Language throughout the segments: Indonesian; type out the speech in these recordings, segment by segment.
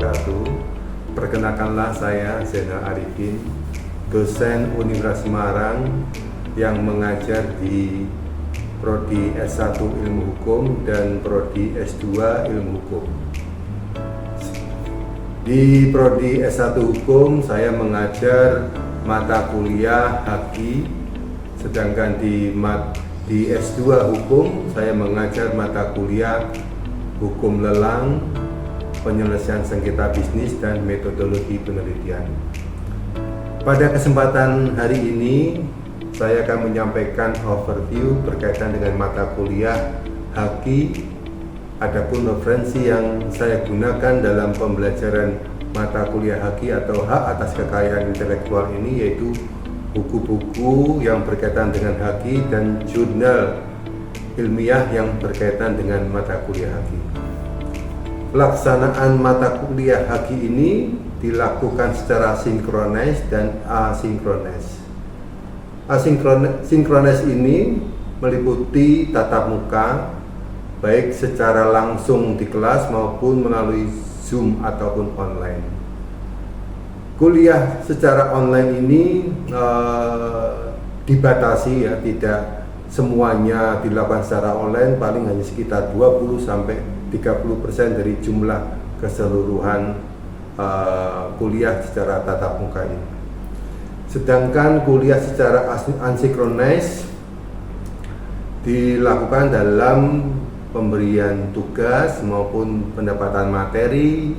wabarakatuh. Perkenalkanlah saya Zainal Arifin, dosen Universitas Semarang yang mengajar di Prodi S1 Ilmu Hukum dan Prodi S2 Ilmu Hukum. Di Prodi S1 Hukum saya mengajar mata kuliah Haki, sedangkan di S2 Hukum saya mengajar mata kuliah Hukum Lelang, Penyelesaian Sengketa Bisnis, dan Metodologi Penelitian. Pada kesempatan hari ini saya akan menyampaikan overview berkaitan dengan mata kuliah Haki. Adapun referensi yang saya gunakan dalam pembelajaran mata kuliah Haki atau hak atas kekayaan intelektual ini yaitu buku-buku yang berkaitan dengan Haki dan jurnal ilmiah yang berkaitan dengan mata kuliah Haki. Pelaksanaan mata kuliah Haki ini dilakukan secara sinkronis dan asinkronis. Sinkronis ini meliputi tatap muka, baik secara langsung di kelas maupun melalui Zoom ataupun online. Kuliah secara online ini dibatasi ya, tidak semuanya dilakukan secara online, paling hanya sekitar 20-30% dari jumlah keseluruhan kuliah secara tatap muka ini. Sedangkan kuliah secara asinkronis dilakukan dalam pemberian tugas maupun pendapatan materi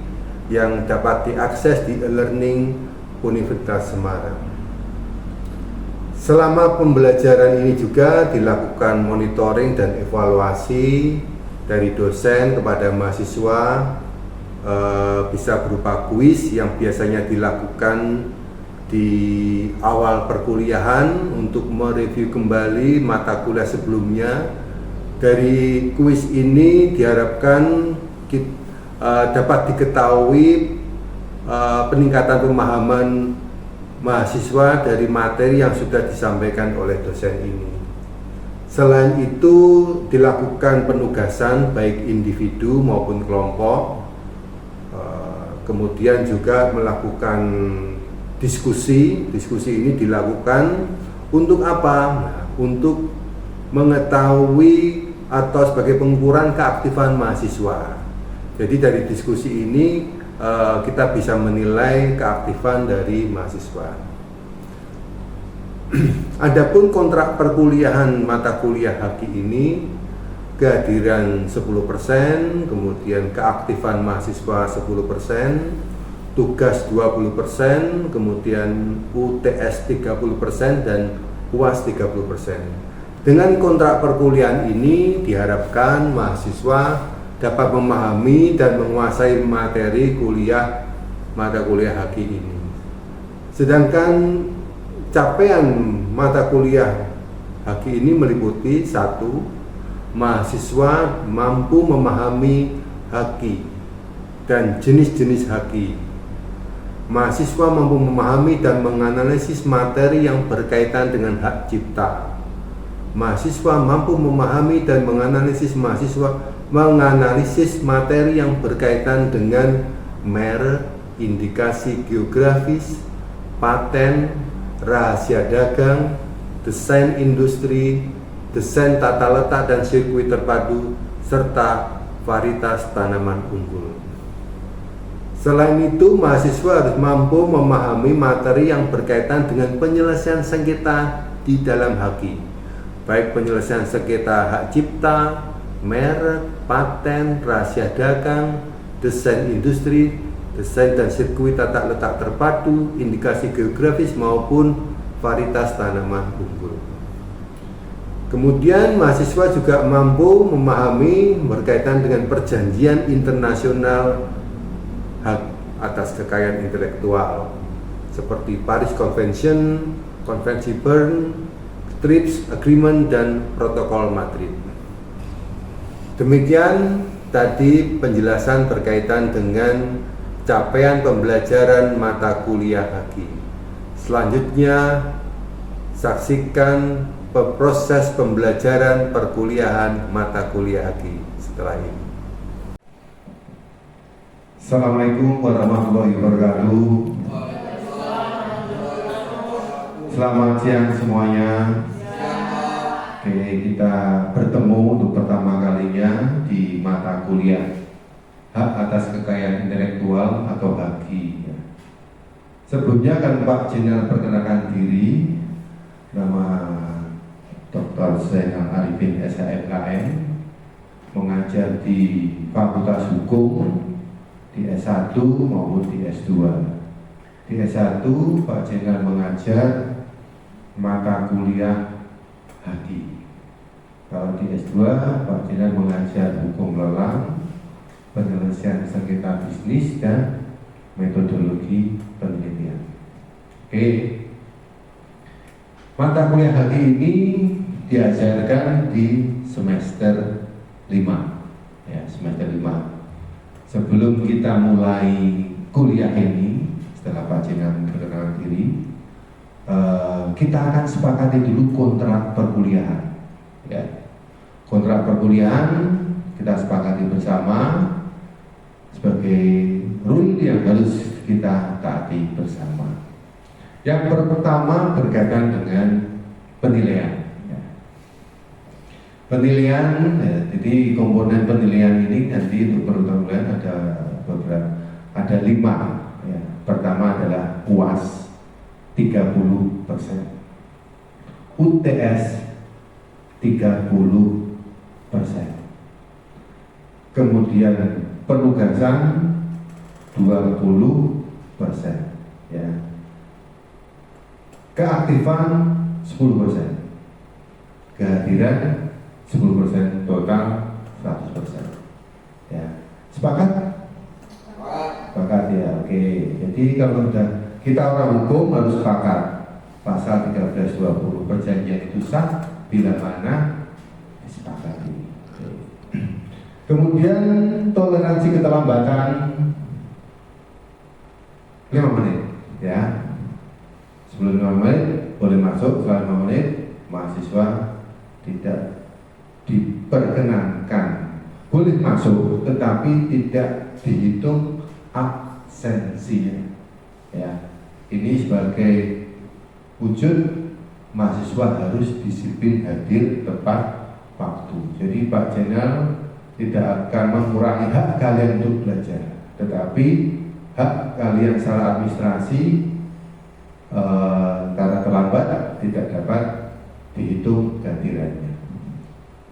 yang dapat diakses di e-learning Universitas Semarang. Selama pembelajaran ini juga dilakukan monitoring dan evaluasi dari dosen kepada mahasiswa, bisa berupa kuis yang biasanya dilakukan di awal perkuliahan untuk mereview kembali mata kuliah sebelumnya. Dari kuis ini diharapkan dapat diketahui peningkatan pemahaman mahasiswa dari materi yang sudah disampaikan oleh dosen ini. Selain itu dilakukan penugasan baik individu maupun kelompok, kemudian juga melakukan diskusi. Diskusi ini dilakukan untuk apa? Nah, untuk mengetahui atau sebagai pengukuran keaktifan mahasiswa. Jadi dari diskusi ini kita bisa menilai keaktifan dari mahasiswa. Adapun kontrak perkuliahan mata kuliah Haki ini kehadiran 10%, kemudian keaktifan mahasiswa 10%, tugas 20%, kemudian UTS 30% dan UAS 30%. Dengan kontrak perkuliahan ini diharapkan mahasiswa dapat memahami dan menguasai materi kuliah mata kuliah Haki ini. Sedangkan capaian mata kuliah Haki ini meliputi 1. Mahasiswa mampu memahami Haki dan jenis-jenis Haki. Mahasiswa mampu memahami dan menganalisis materi yang berkaitan dengan hak cipta. Mahasiswa mampu memahami dan menganalisis materi yang berkaitan dengan merek, indikasi geografis, paten, rahasia dagang, desain industri, desain tata letak dan sirkuit terpadu, serta varietas tanaman unggul. Selain itu, mahasiswa harus mampu memahami materi yang berkaitan dengan penyelesaian sengketa di dalam Haki, baik penyelesaian sengketa hak cipta, merek, paten, rahasia dagang, desain industri, desain dan sirkuit tata letak terpadu, indikasi geografis maupun varietas tanaman unggul. Kemudian mahasiswa juga mampu memahami berkaitan dengan perjanjian internasional hak atas kekayaan intelektual seperti Paris Convention, Konvensi Bern, TRIPS Agreement, dan Protokol Madrid. Demikian tadi penjelasan berkaitan dengan capaian pembelajaran mata kuliah Haki. Selanjutnya saksikan proses pembelajaran perkuliahan mata kuliah Haki setelah ini. Assalamualaikum warahmatullahi wabarakatuh. Selamat siang semuanya. Oke, kita bertemu untuk pertama kalinya di mata kuliah Hak atas Kekayaan Intelektual atau HAKI. Sebelumnya kan Pak Jenderal perkenalkan diri, nama Dr. Zainal Arifin SHMKM, mengajar di Fakultas Hukum di S1 maupun di S2. Di S1 Pak Jenderal mengajar mata kuliah HAKI. Kalau di S2 Pak Jenderal mengajar hukum lelang, penyelesaian sengketa bisnis dan metodologi penelitian. Oke. Mata kuliah HAKI ini diajarkan di semester 5. Ya, semester 5. Sebelum kita mulai kuliah ini, setelah Pak Jenderal perkenalkan diri, kita akan sepakati dulu kontrak perkuliahan. Ya. Kontrak perkuliahan kita sepakati bersama sebagai rule yang harus kita taati bersama. Yang pertama berkaitan dengan penilaian. Ya. Penilaian, ya, jadi komponen penilaian ini nanti untuk perkuliahan ada beberapa, ada 5. Ya. Pertama adalah UAS 30%, UTS 30%, kemudian penugasan 20%, ya. Keaktifan 10%, kehadiran 10%, total 100%. Ya. Sepakat? Sepakat ya, oke. Jadi kalau sudah kita orang hukum harus sepakat pasal 1320 perjanjian itu sah bila mana disepakati. Kemudian toleransi keterlambatan 5 menit, ya. Sebelum 5 menit boleh masuk, setelah 5 menit mahasiswa tidak diperkenankan, boleh masuk tetapi tidak dihitung absensinya. Ya, ini sebagai wujud mahasiswa harus disiplin hadir tepat waktu. Jadi Pak Jenderal tidak akan mengurangi hak kalian untuk belajar, tetapi hak kalian secara administrasi karena terlambat tidak dapat dihitung kehadirannya.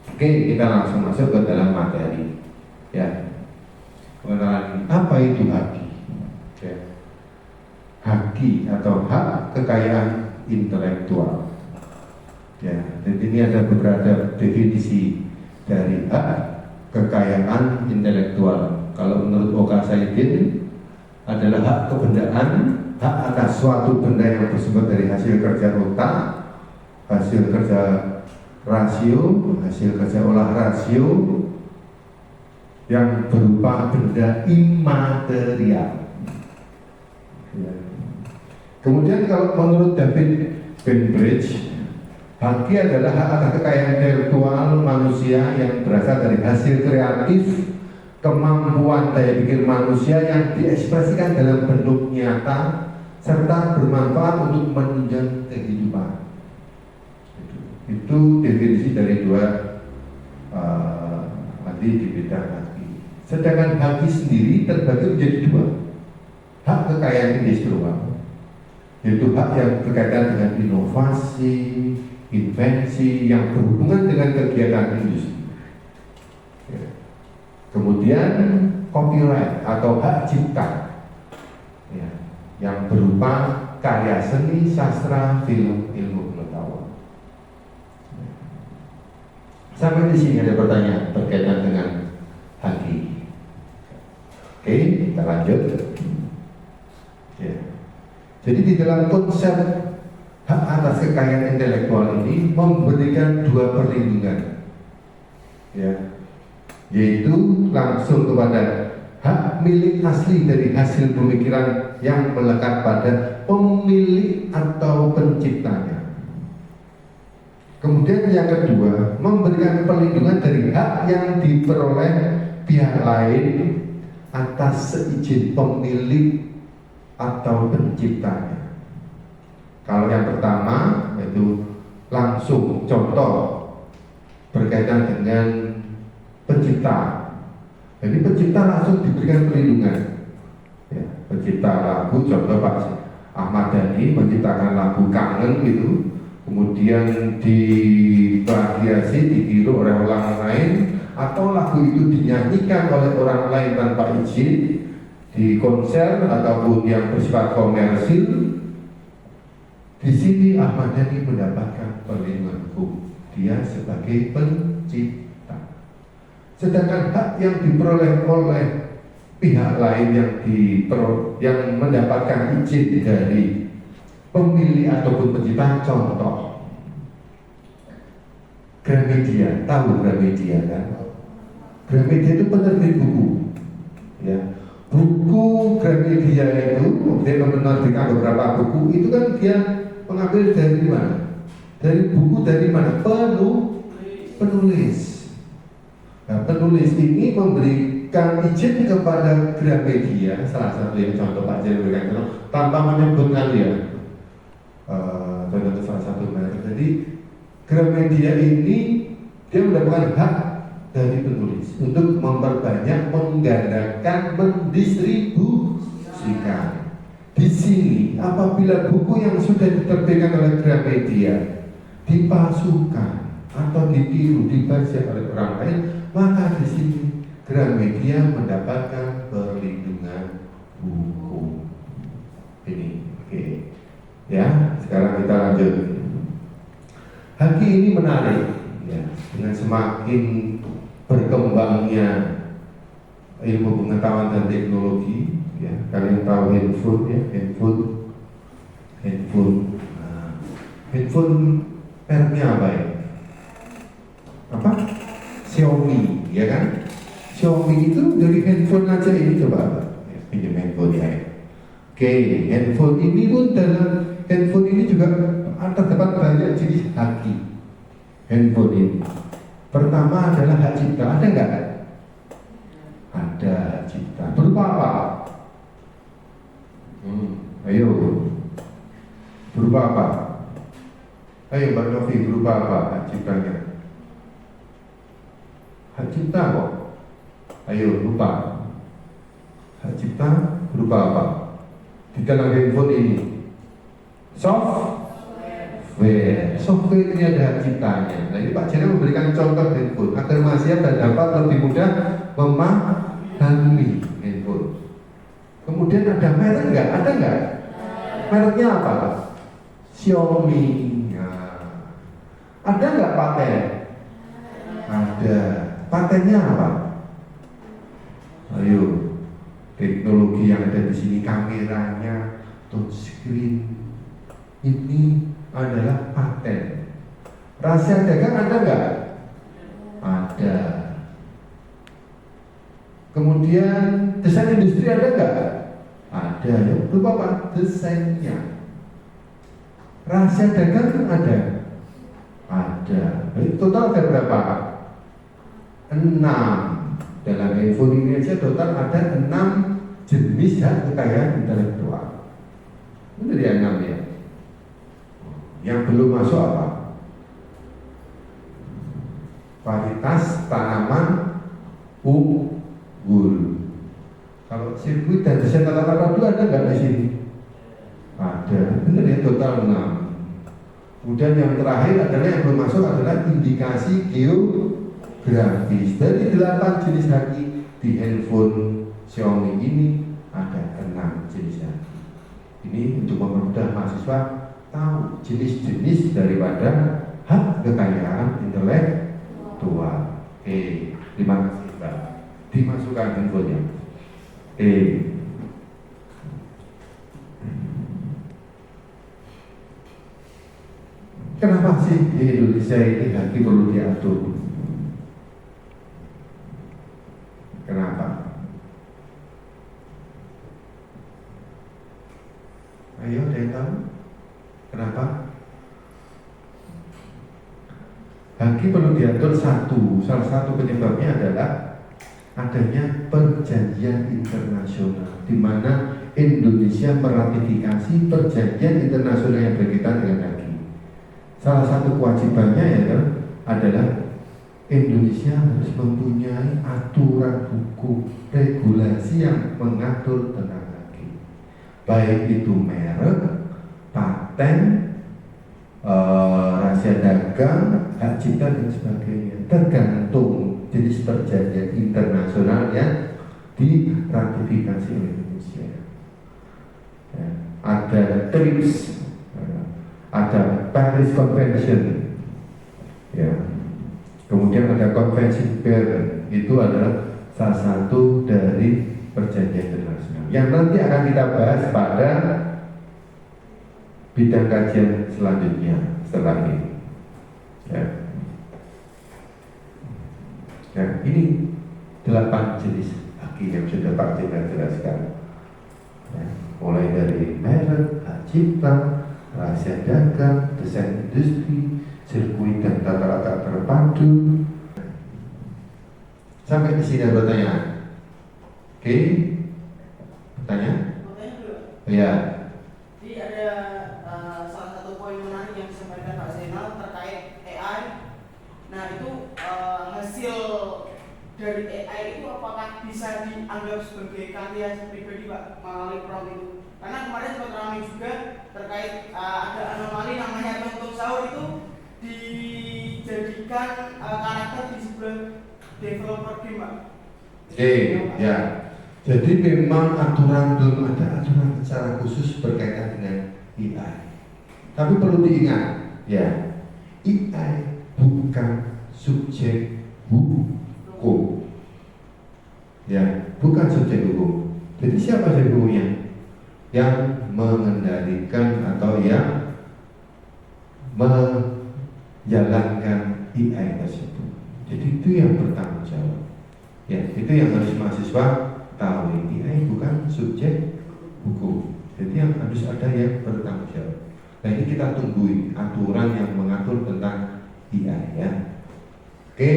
Oke, kita langsung masuk ke dalam materi. Ya, pengenalan apa itu HAKI? Ya. HAKI atau hak kekayaan intelektual. Ya, jadi ini ada beberapa definisi dari hak kekayaan intelektual. Kalau menurut Oka Saidin adalah hak kebendaan, hak atas suatu benda yang bersumber dari hasil kerja otak, hasil kerja rasio, hasil kerja olah rasio yang berupa benda imaterial. Ya. Kemudian kalau menurut David Bainbridge, HAKI adalah hak atas kekayaan intelektual manusia yang berasal dari hasil kreatif, kemampuan daya pikir manusia yang diekspresikan dalam bentuk nyata serta bermanfaat untuk menunjang kehidupan. Itu definisi dari dua ahli di bidang HAKI. Sedangkan HAKI sendiri terbagi menjadi 2. Hak kekayaan intelektual, yaitu hak yang berkaitan dengan inovasi, invensi yang berhubungan dengan kegiatan industri. Ya. Kemudian copyright atau hak cipta, ya, yang berupa karya seni, sastra, film, ilmu pengetahuan. Ya. Sampai di sini ada pertanyaan berkaitan dengan HAKI. Oke, kita lanjut. Ya. Jadi di dalam konsep hak atas kekayaan intelektual ini memberikan 2 perlindungan, ya, yaitu langsung kepada hak milik asli dari hasil pemikiran yang melekat pada pemilik atau penciptanya. Kemudian yang kedua, memberikan perlindungan dari hak yang diperoleh pihak lain atas seizin pemilik atau penciptanya. Kalau yang pertama itu langsung contoh berkaitan dengan pencipta. Jadi pencipta langsung diberikan perlindungan. Ya, pencipta lagu contoh Pak Ahmad Dhani menciptakan lagu Kangen gitu, kemudian divariasi ditiru oleh orang lain, atau lagu itu dinyanyikan oleh orang lain tanpa izin di konser ataupun yang bersifat komersil. Di sini Ahmad Dhani mendapatkan perlindungan hukum, dia sebagai pencipta. Sedangkan hak yang diperoleh oleh pihak lain yang mendapatkan izin dari pemilik ataupun pencipta, contoh Gramedia, tahu Gramedia kan? Gramedia itu penerbit buku, ya. Buku Gramedia itu dia menerbitkan beberapa buku, itu kan dia mengambil dari mana? Dari buku dari mana? Penulis. Nah, penulis ini memberikan izin kepada Gramedia, salah satu yang contoh Pak Jaya berikan tanpa menyebutkan dia. Contoh salah satu merek. Jadi Gramedia ini dia mendapatkan hak dari penulis untuk memperbanyak, menggandakan, mendistribusikan. Di sini apabila buku yang sudah diterbitkan oleh Gramedia dipalsukan atau ditiru, dibaca oleh orang lain, maka di sini Gramedia mendapatkan perlindungan hukum. Ini, oke. Ya, sekarang kita lanjut. Haki ini menarik, ya, dengan semakin berkembangnya ilmu pengetahuan dan teknologi, ya. Kalian tahu handphone, ya, handphone. Nah, handphone mereknya apa ya? Apa? Xiaomi, ya kan? Xiaomi itu dari handphone aja ini, coba ya, pinjam handphone ya. Oke, handphone ini pun dalam handphone ini juga terdapat banyak jenis haki. Handphone ini pertama adalah hak cipta, ada nggak? Ada hak cipta. Berupa apa? Ayo, berupa apa? Ayo Mbak Novi, berupa apa hak ciptanya? Hak cipta kok. Ayo, lupa. Hak cipta berupa apa? Di dalam handphone ini software ini ada hak ciptanya. Nah, ini Pak Jena memberikan contoh handphone agar masyarakat dan dapat lebih mudah memahami handphone. Kemudian ada merek nggak? Ada nggak? Mereknya apa? Xiaomi. Nah, ada nggak paten? Ada. Patennya apa? Ayo, teknologi yang ada di sini, kameranya, touchscreen, ini adalah paten. Rahasia dagang ada nggak? Ada. Kemudian desain industri ada nggak? Ada. Ya, lupa apa? Desainnya. Rahasia dagang ada? Ada. Jadi total ada berapa? 6. Dalam handphone ini aja total ada 6 jenis hak kekayaan intelektual. Ini dari 6 ya. Yang belum masuk apa? Varietas tanaman unggul. Kalau sirkuit dan desain tata kota itu ada nggak di sini? Ada. Benar ya, total 6. Kemudian yang terakhir adalah yang belum masuk adalah indikasi geografis. Dari 8 jenis haki di handphone Xiaomi ini ada 6 jenis haki. Ini untuk mempermudah mahasiswa tahu jenis-jenis daripada hak kekayaan intelektual. Terima kasih Mbak. Dimasukkan handphonenya. Kenapa sih di Indonesia ini haki perlu diatur? Kenapa? Ayo, ada yang tahu? Kenapa? Haki perlu diatur salah satu penyebabnya adalah adanya perjanjian internasional di mana Indonesia meratifikasi perjanjian internasional yang berkaitan dengan haji. Salah satu kewajibannya adalah Indonesia harus mempunyai aturan hukum, regulasi yang mengatur tentang haji, baik itu merek, paten, rahasia dagang, hak cipta dan sebagainya, tergantung jenis perjanjian internasional yang diratifikasi oleh Indonesia. Ya, ada TRIPS, ada Paris Convention, ya. Kemudian ada konvensi Bern, itu adalah salah satu dari perjanjian internasional yang nanti akan kita bahas pada bidang kajian selanjutnya setelah ini. Ya. Nah, ini 8 jenis haki yang sudah Pak Jenderal jelaskan. Ya, mulai dari merek, hak cipta, rahasia dagang, desain industri, sirkuit dan tata letak terpadu. Sampai di sini ada pertanyaan. Oke, pertanyaan? Ya. Jadi ada salah satu poin menarik yang disampaikan Pak Zainal terkait AI. Nah itu hasil dari AI itu apakah bisa dianggap sebagai karya pribadi Pak melalui prompt itu? Karena kemarin sempat ramai juga terkait ada anomali namanya Tonton Sahur itu dijadikan karakter di sebelah developer game Pak. Oke, ya. Jadi memang belum ada aturan secara khusus berkaitan dengan AI. Tapi perlu diingat, ya, AI bukan subjek hukum, ya, bukan subjek hukum. Jadi siapa subjek hukumnya? Yang mengendalikan atau yang menjalankan AI tersebut. Jadi itu yang bertanggung jawab. Ya, itu yang harus mahasiswa tahu. AI bukan subjek hukum. Jadi yang harus ada yang bertanggung jawab. Nah ini kita tungguin aturan yang mengatur tentang AI ya. Oke,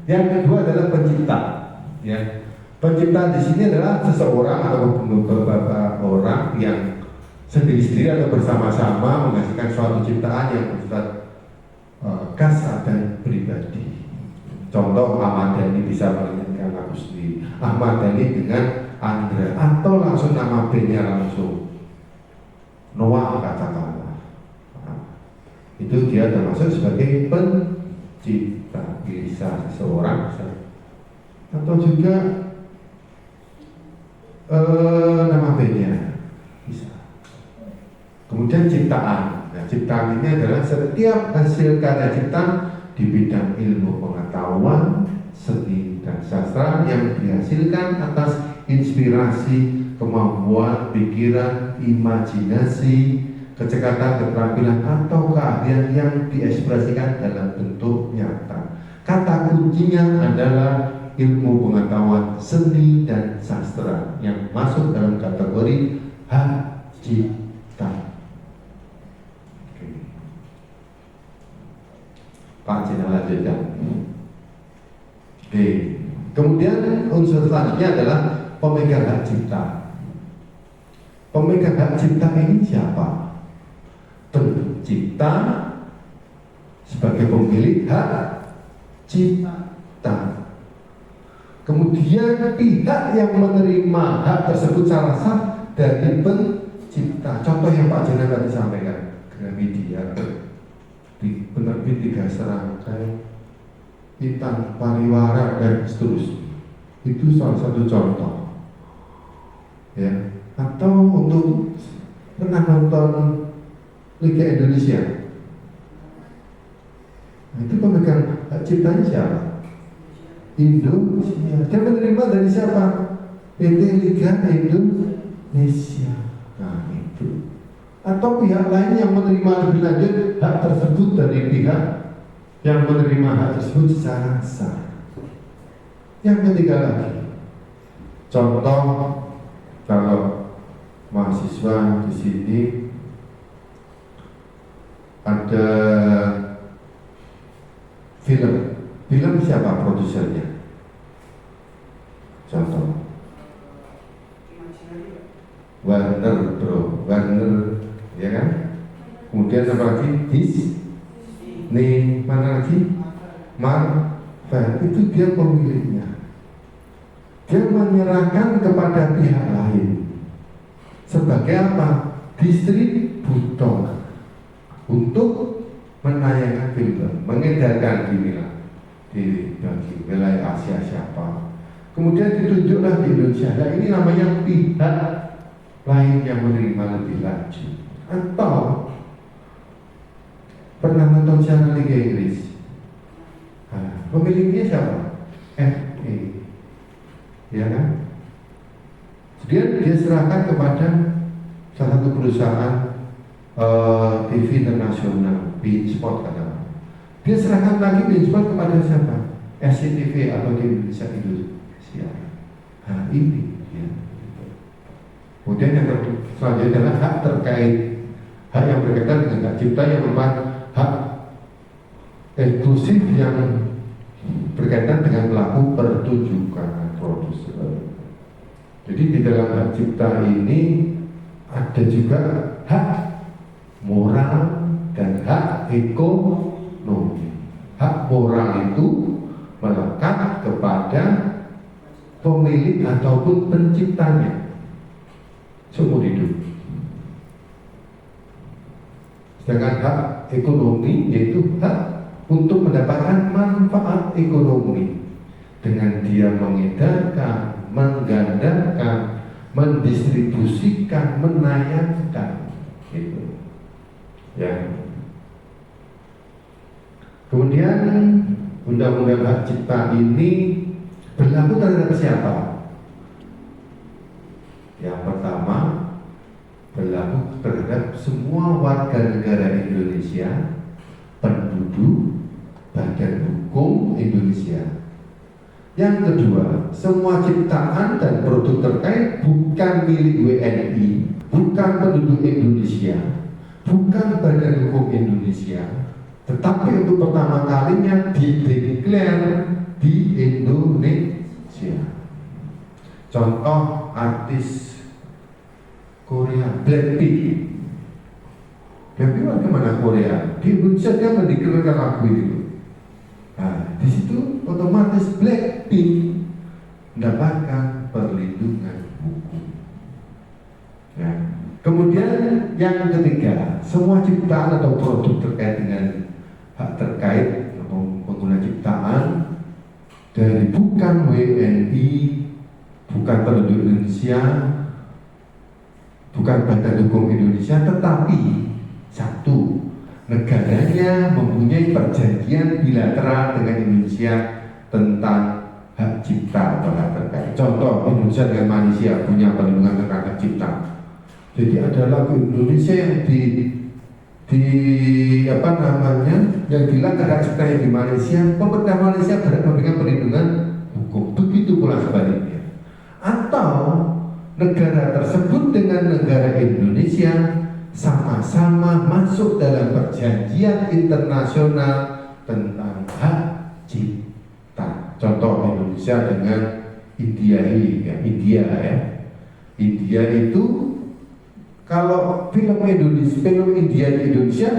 yang kedua adalah pencipta. Ya, pencipta di sini adalah seseorang atau beberapa orang yang sendiri-sendiri atau bersama-sama menghasilkan suatu ciptaan yang bersifat khas dan pribadi. Contoh Ahmad Dhani bisa menyanyikan lagu sendiri, Ahmad Dhani dengan Andra, atau langsung nama bandnya langsung Noah katakanlah. Itu dia termasuk sebagai pencipta, bisa seseorang atau juga nama bandnya bisa. Kemudian ciptaan. Nah, ciptaan ini adalah setiap hasil karya cipta di bidang ilmu pengetahuan, seni dan sastra yang dihasilkan atas inspirasi, kemampuan, pikiran, imajinasi, kecekatan, keterampilan atau keahlian yang diekspresikan dalam bentuk nyata. Kata kuncinya adalah ilmu pengetahuan, seni dan sastra yang masuk dalam kategori hak cipta. Pak Cina lanjutkan. Oke. Kemudian unsur selanjutnya adalah pemegang hak cipta. Pemegang hak cipta ini siapa? Pencipta sebagai pemilik hak cipta. Kemudian pihak yang menerima hak tersebut secara sah dari pencipta. Contoh yang Pak Jena tadi sampaikan, Gramedia, di penerbit 3 serangkai, Intan Pariwara dan seterusnya. Itu salah satu contoh. Ya, atau untuk pernah nonton Liga Indonesia. Nah, itu pemegang hak ciptanya siapa? Indonesia. Dia menerima dari siapa? PT Liga Indonesia. Nah itu. Atau pihak lain yang menerima lebih lanjut hak tersebut dari pihak yang menerima hak tersebut secara sah. Yang ketiga lagi, contoh kalau mahasiswa di sini ada film siapa produsernya? Contoh Imajinasi, Pak. Warner bro, Warner, ya kan? Kemudian apa lagi? Disney, mana lagi? Marvel, itu dia pemiliknya. Dia menyerahkan kepada pihak lain sebagai apa? Distributor untuk menayangkan film, mengedarkan di bagi wilayah Asia siapa. Kemudian ditunjuklah di Indonesia. Nah, ini namanya pihak lain yang menerima lebih lanjut. Atau pernah nonton siaran Liga Inggris? Nah, pemiliknya siapa? FA, ya kan? Dia serahkan kepada salah satu perusahaan TV internasional, beIN Sport katakan. Dia serahkan lagi beIN Sport kepada siapa? SCTV atau di Indonesia. Nah ini ya. Kemudian yang selanjutnya adalah hak terkait, hak yang berkaitan dengan hak cipta yang merupakan hak eksklusif yang berkaitan dengan pelaku pertunjukan produser. Jadi di dalam hak cipta ini ada juga hak moral dan hak ekonomi. Hak moral itu melekat kepada pemilik ataupun penciptanya seumur hidup. Sedangkan hak ekonomi yaitu hak untuk mendapatkan manfaat ekonomi dengan dia mengedarkan, menggandakan, mendistribusikan, menayangkan, gitu. Ya. Kemudian undang-undang hak cipta ini berlaku terhadap siapa? Yang pertama, berlaku terhadap semua warga negara Indonesia, penduduk badan hukum Indonesia. Yang kedua, semua ciptaan dan produk terkait bukan milik WNI, bukan penduduk Indonesia, bukan badan hukum Indonesia, tetapi untuk pertama kalinya dideklar di Indonesia. Contoh artis Korea, Blackpink. Blackpink warga mana Korea? Di Indonesia dia mendeklarkan lagu itu. Nah, di situ otomatis Blackpink mendapatkan perlindungan hukum. Ya. Kemudian yang ketiga, semua ciptaan atau produk terkait dengan hak terkait atau pengguna ciptaan dari bukan WNI, bukan penduduk Indonesia, bukan badan hukum Indonesia, tetapi satu, negaranya mempunyai perjanjian bilateral dengan Indonesia tentang hak cipta atau hak terkait. Contoh, Indonesia dengan Malaysia punya perlindungan tentang hak cipta. Jadi ada lagu Indonesia yang apa namanya, yang dilanggar hak ciptanya di Malaysia, pemerintah Malaysia berhak memberikan perlindungan hukum. Begitu pula sebaliknya. Atau negara tersebut dengan negara Indonesia sama-sama masuk dalam perjanjian internasional tentang hak cipta. Contoh Indonesia dengan India India itu kalau film India di Indonesia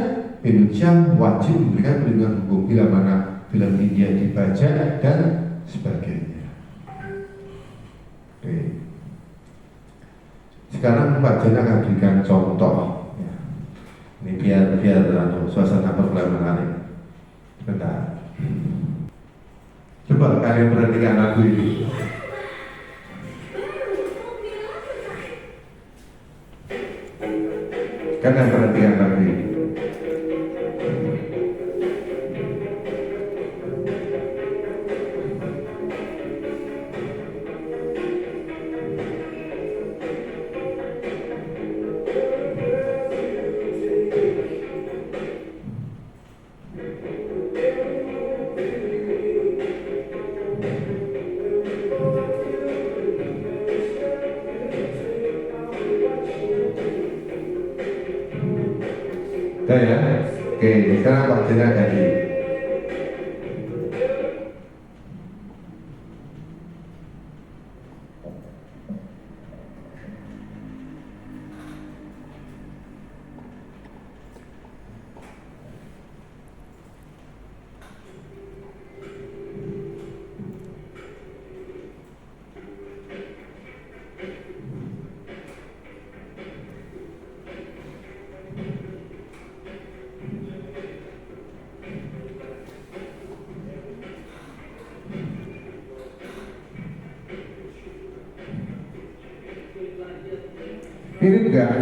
wajib memberikan perlindungan hukum bila mana film India dibajak dan sebagainya. Oke. Sekarang Pak Jen akan berikan contoh. Ya. Ini biar suasana perkuliahan menarik. Bentar. Coba kalian perhatikan lagu ini. Kalian perhatikan lagu ini. Ya. Oke, sekarang Pak Jena ganti. Mirip nggak?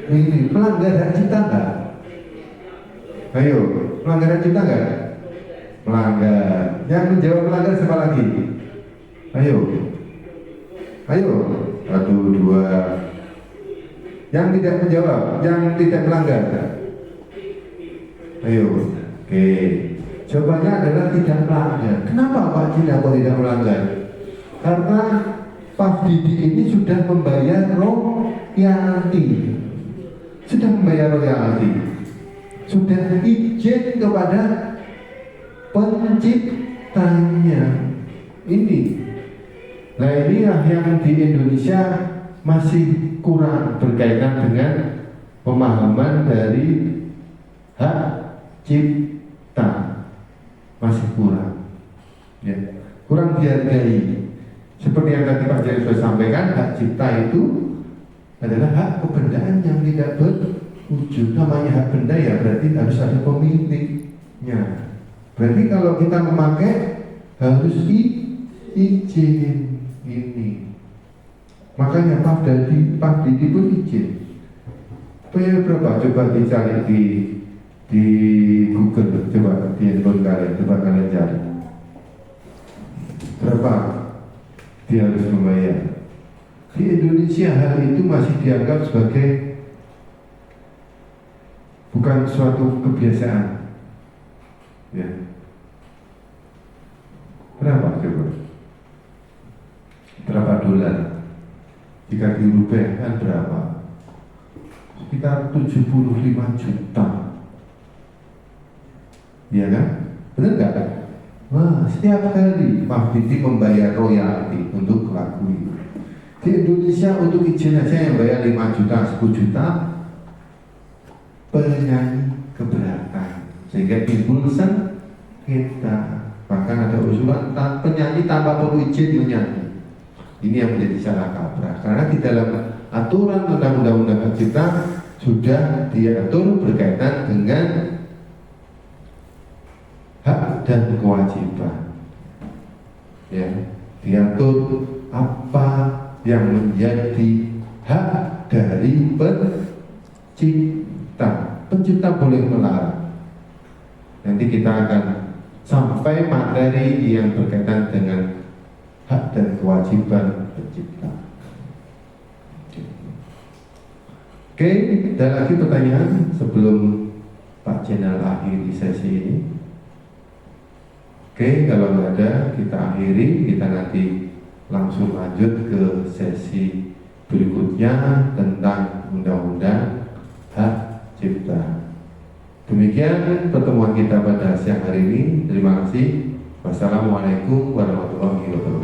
Mirip. Melanggar hak cipta nggak? Ayo, melanggar hak cipta nggak? Melanggar. Yang menjawab melanggar siapa lagi? Ayo. Ayo. 1, 2. Yang tidak menjawab, yang tidak melanggar. Ayo. Oke. Jawabannya adalah tidak melanggar. Kenapa Pak Cina kok tidak melanggar? Karena Pak Didi ini sudah membayar royalti. Sudah membayar royalti. Sudah izin kepada penciptanya. Ini. Nah, inilah yang di Indonesia masih kurang berkaitan dengan pemahaman dari hak cipta. Masih kurang, ya, kurang dihargai. Seperti yang tadi Pak Jari sudah sampaikan, hak cipta itu adalah hak kebendaan yang tidak berwujud. Namanya hak benda ya berarti harus ada pemiliknya. Berarti kalau kita memakai harus izin ini. Makanya Pak Didi pun izin. Bayar berapa? Coba dicari di Google, coba di handphone kalian, coba kalian cari berapa dia harus membayar. Di Indonesia hal itu masih dianggap sebagai bukan suatu kebiasaan, ya. Berapa coba? Berapa dolar? Jika dirupiahkan berapa? Sekitar 75 juta. Iya kan? Benar nggak? Wah, setiap hari Pak Didi membayar royalti untuk lagu itu. Di Indonesia untuk izin aja yang bayar 5 juta, 10 juta, penyanyi keberatan, sehingga timbul sengketa. Bahkan ada usulan penyanyi tanpa perlu izin menyanyi. Ini yang menjadi salah kaprah. Karena di dalam aturan undang-undang hak cipta sudah diatur berkaitan dengan hak dan kewajiban, ya, diatur apa yang menjadi hak dari pencipta. Pencipta boleh melarang. Nanti kita akan sampai materi yang berkaitan dengan hak dan kewajiban pencipta. Oke, ada lagi pertanyaan sebelum Pak Jenderal akhiri sesi ini? Oke, kalau nggak ada kita akhiri, kita nanti langsung lanjut ke sesi berikutnya tentang undang-undang hak cipta. Demikian pertemuan kita pada siang hari ini. Terima kasih. Wassalamualaikum warahmatullahi wabarakatuh.